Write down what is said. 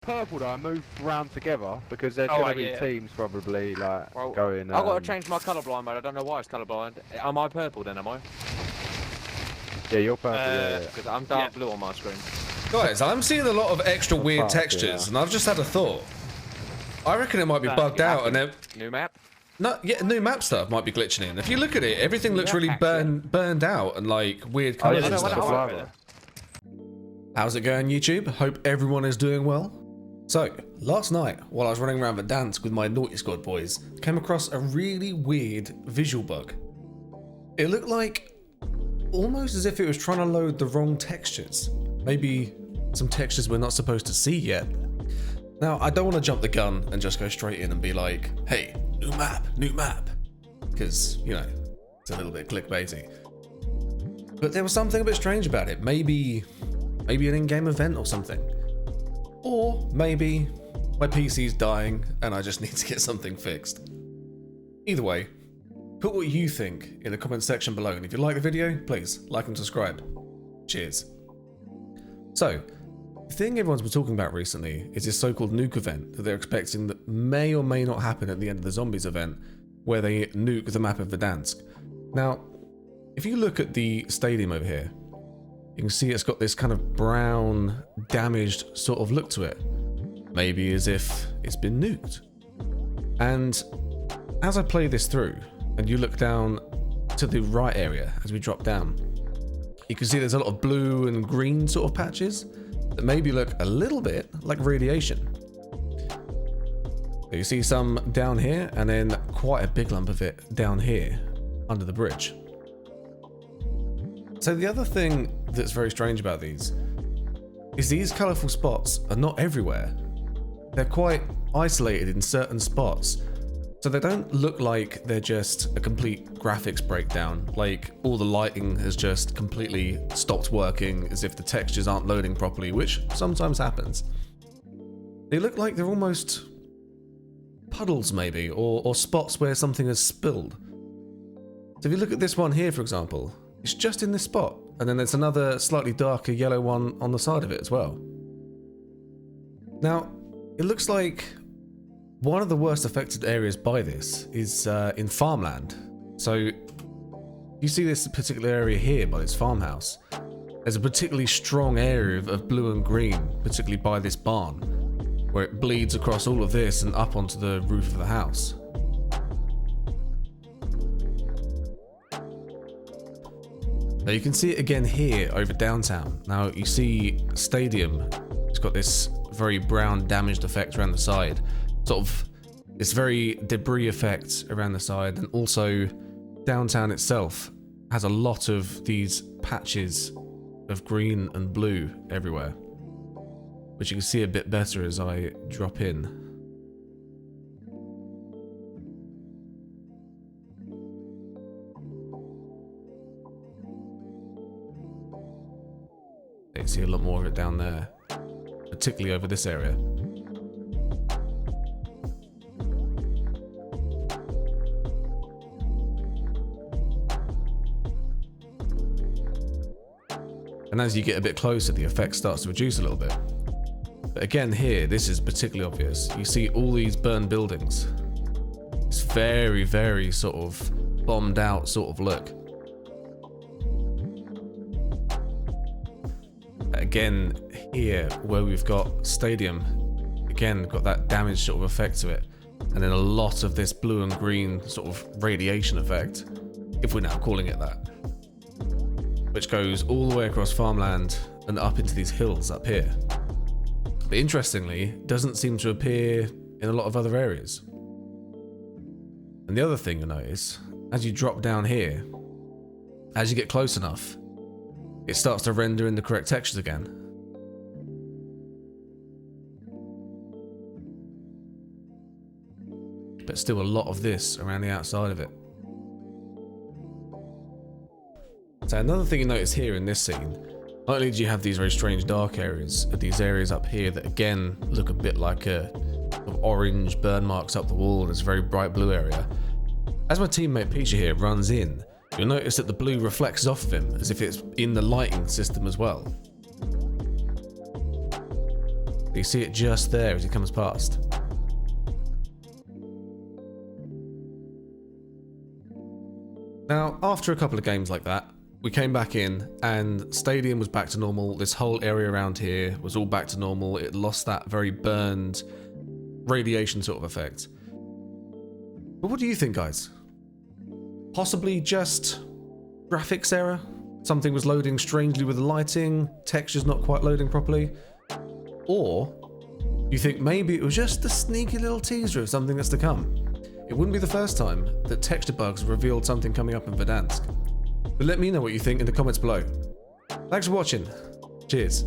purple though, I moved round together because there's gonna be teams probably like going. I've got to change my colourblind mode. I don't know why it's colourblind. Am I purple then? Am I? Yeah, you're purple. Yeah. Because I'm dark blue on my screen. Guys, I'm seeing a lot of extra weird textures, and I've just had a thought. I reckon it might be bugged out, and then new map. No, yeah, new map stuff might be glitching in. If you look at it, everything looks really burned out and like weird colours and stuff. How's it going, YouTube? Hope everyone is doing well. So, last night, while I was running around Verdansk with my Naughty Squad boys, came across a really weird visual bug. It looked like almost as if it was trying to load the wrong textures. Maybe some textures we're not supposed to see yet. Now, I don't want to jump the gun and just go straight in and be like, hey, new map. Because, you know, it's a little bit clickbaity. But there was something a bit strange about it. Maybe an in-game event or something. Or maybe my PC's dying and I just need to get something fixed. Either way, put what you think in the comment section below, and if you like the video, please like and subscribe. Cheers. So, the thing everyone's been talking about recently is this so-called nuke event that they're expecting that may or may not happen at the end of the Zombies event, where they nuke the map of Verdansk. Now, if you look at the stadium over here, you can see it's got this kind of brown, damaged sort of look to it. Maybe as if it's been nuked. And as I play this through, and you look down to the right area as we drop down, you can see there's a lot of blue and green sort of patches that maybe look a little bit like radiation. So you see some down here, and then quite a big lump of it down here under the bridge. So the other thing that's very strange about these is these colourful spots are not everywhere. They're quite isolated in certain spots. So they don't look like they're just a complete graphics breakdown, like all the lighting has just completely stopped working as if the textures aren't loading properly, which sometimes happens. They look like they're almost puddles maybe, or spots where something has spilled. So if you look at this one here, for example, it's just in this spot, and then there's another slightly darker yellow one on the side of it as well. Now, it looks like one of the worst affected areas by this is in farmland. So, you see this particular area here by this farmhouse. There's a particularly strong area of blue and green, particularly by this barn, where it bleeds across all of this and up onto the roof of the house. Now you can see it again here over downtown. Now you see Stadium, it's got this very brown damaged effect around the side. Sort of this very debris effect around the side, and also downtown itself has a lot of these patches of green and blue everywhere, which you can see a bit better as I drop in. You see a lot more of it down there, particularly over this area. And as you get a bit closer, the effect starts to reduce a little bit. But again here, this is particularly obvious. You see all these burned buildings. It's very, very sort of bombed out sort of look. Again, here where we've got Stadium, again got that damaged sort of effect to it, and then a lot of this blue and green sort of radiation effect, if we're now calling it that, which goes all the way across farmland and up into these hills up here. But interestingly, doesn't seem to appear in a lot of other areas. And the other thing you'll notice, as you drop down here, as you get close enough, it starts to render in the correct textures again. But still a lot of this around the outside of it. So another thing you notice here in this scene, not only do you have these very strange dark areas, but these areas up here that again look a bit like a sort of orange burn marks up the wall, and it's a very bright blue area. As my teammate Peacher here runs in, you'll notice that the blue reflects off of him as if it's in the lighting system as well. You see it just there as he comes past. Now, after a couple of games like that, we came back in and stadium was back to normal. This whole area around here was all back to normal. It lost that very burned radiation sort of effect. But what do you think, guys? Possibly just graphics error? Something was loading strangely with the lighting, textures not quite loading properly? Or you think maybe it was just a sneaky little teaser of something that's to come? It wouldn't be the first time that texture bugs revealed something coming up in Verdansk. But let me know what you think in the comments below. Thanks for watching. Cheers.